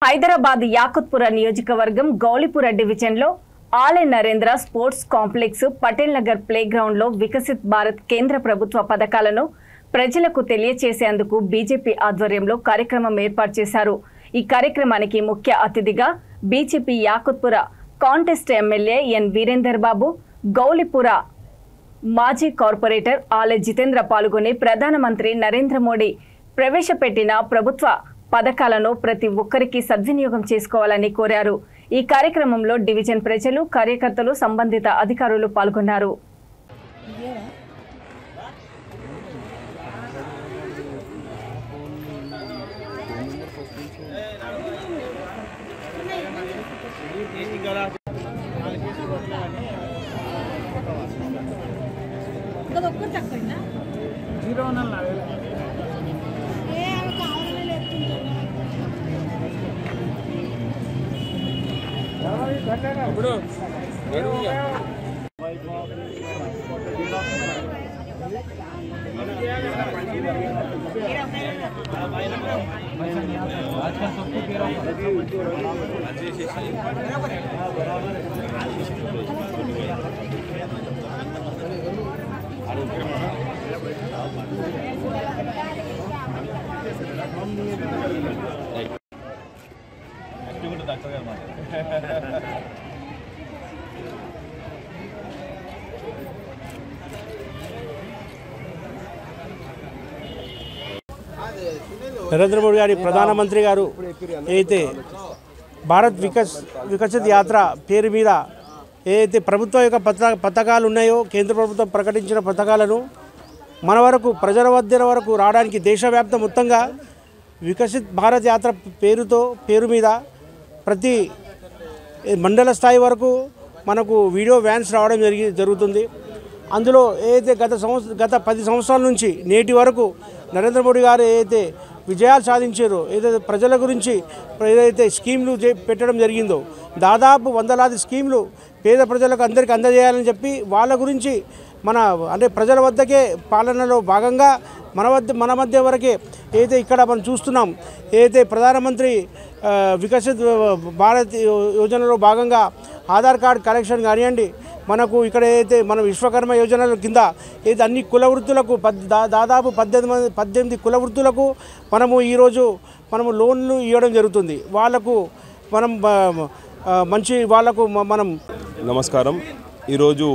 హైదరాబాద్ యాకుత్పుర నియోజకవర్గం గౌలిపుర డివిజన్లో ఆలే Narendra sports complex Patel Nagar play ground లో వికసిత్ భారత్ కేంద్ర ప్రభుత్వ పథకాలను ప్రజలకు తెలియజేసేందుకు బీజేపీ ఆధ్వర్యంలో కార్యక్రమం ఏర్పాటు చేశారు। ఈ కార్యక్రమానికి ముఖ్య అతిథిగా BJP Yakutpura contest MLA N Veerender Babu, Gowlipura మాజీ కార్పొరేటర్ ఆలే జితేంద్ర పాల్గొని ప్రధానమంత్రి నరేంద్ర మోడీ ప్రవేశపెట్టిన ప్రభుత్వ పథకాలను ప్రతి ఒక్కరికి సద్వినియోగం చేసుకోవాలని కోరారు। ఈ కార్యక్రమంలో డివిజన్ ప్రజలు, కార్యకర్తలు, సంబంధిత అధికారులు పాల్గొన్నారు। నరేంద్ర మోడీ గారి ప్రధానమంత్రి గారు ఏదైతే భారత్ వికసిత్ యాత్ర పేరు మీద ఏదైతే ప్రభుత్వం యొక్క పథకాలు ఉన్నాయో, కేంద్ర ప్రభుత్వం ప్రకటించిన పథకాలను మన వరకు ప్రజల వరకు రావడానికి దేశవ్యాప్త మొత్తంగా వికసిత్ భారత్ యాత్ర పేరు మీద ప్రతి మండల స్థాయి వరకు మనకు వీడియో వ్యాన్స్ రావడం జరుగుతుంది। అందులో ఏదైతే గత 10 సంవత్సరాల నుంచి నేటి వరకు నరేంద్ర మోడీ గారు ఏదైతే విజయాలు సాధించారో, ఏదైతే ప్రజల గురించి ఏదైతే స్కీమ్లు పెట్టడం జరిగిందో, దాదాపు వందలాది స్కీమ్లు పేద ప్రజలకు అందరికీ అందజేయాలని చెప్పి వాళ్ళ గురించి అంటే ప్రజల వద్దకే పాలనలో భాగంగా మన మధ్య వరకే ఏదైతే ఇక్కడ మనం చూస్తున్నాం, ఏదైతే ప్రధానమంత్రి వికసిత్ భారత్ యోజనలో భాగంగా ఆధార్ కార్డ్ కలెక్షన్ కానివ్వండి, మనకు ఇక్కడ ఏదైతే మన విశ్వకర్మ యోజనల కింద ఏదైతే అన్ని కుల వృత్తులకు దాదాపు 18 కుల వృత్తులకు ఈరోజు లోన్లు ఇవ్వడం జరుగుతుంది। వాళ్ళకు మనం నమస్కారం। ఈరోజు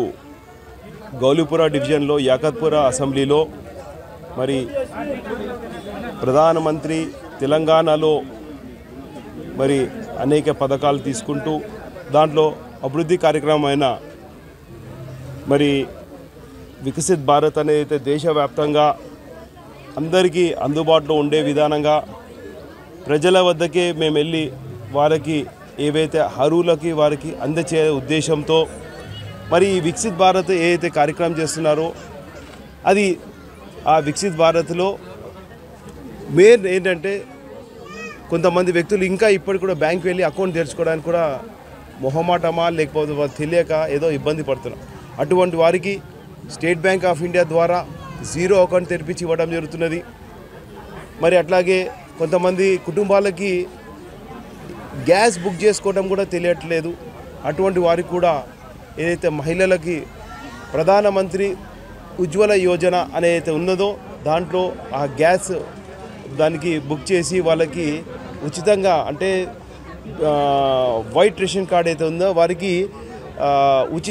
గౌలిపుర డివిజన్లో యాకత్పుర అసెంబ్లీలో మరి ప్రధానమంత్రి తెలంగాణలో మరి అనేక పథకాలు తీసుకుంటూ దాంట్లో అభివృద్ధి కార్యక్రమం అయిన మరి వికసిత్ భారత్ అనేది దేశవ్యాప్తంగా అందరికీ అందుబాటులో ఉండే విధానంగా ప్రజల వద్దకే మేము వెళ్ళి వారికి ఏవైతే అర్హులకి వారికి అందచే ఉద్దేశంతో మరి వికసిత్ భారత్ ఏదైతే కార్యక్రమం చేస్తున్నారో అది ఆ వికసిత్ భారత్లో మెయిన్ ఏంటంటే కొంతమంది వ్యక్తులు ఇంకా ఇప్పటికి కూడా బ్యాంక్ వెళ్ళి అకౌంట్ తెరుచుకోవడానికి కూడా మొహమాటమా లేకపోతే తెలియక ఏదో ఇబ్బంది పడుతున్నారు। అటువంటి వారికి స్టేట్ బ్యాంక్ ఆఫ్ ఇండియా ద్వారా 0 అకౌంట్ తెరిపించి ఇవ్వడం జరుగుతున్నది। మరి అట్లాగే కొంతమంది కుటుంబాలకి గ్యాస్ బుక్ చేసుకోవడం కూడా తెలియట్లేదు। అటువంటి వారికి కూడా ఏదైతే మహిళలకి ప్రధానమంత్రి ఉజ్వల యోజన అనేది ఉన్నదో దాంట్లో ఆ గ్యాస్ దానికి బుక్ చేసి వాళ్ళకి ఉచితంగా అంటే వైట్ రేషన్ కార్డ్ అయితే ఉందో వారికి ఉచిత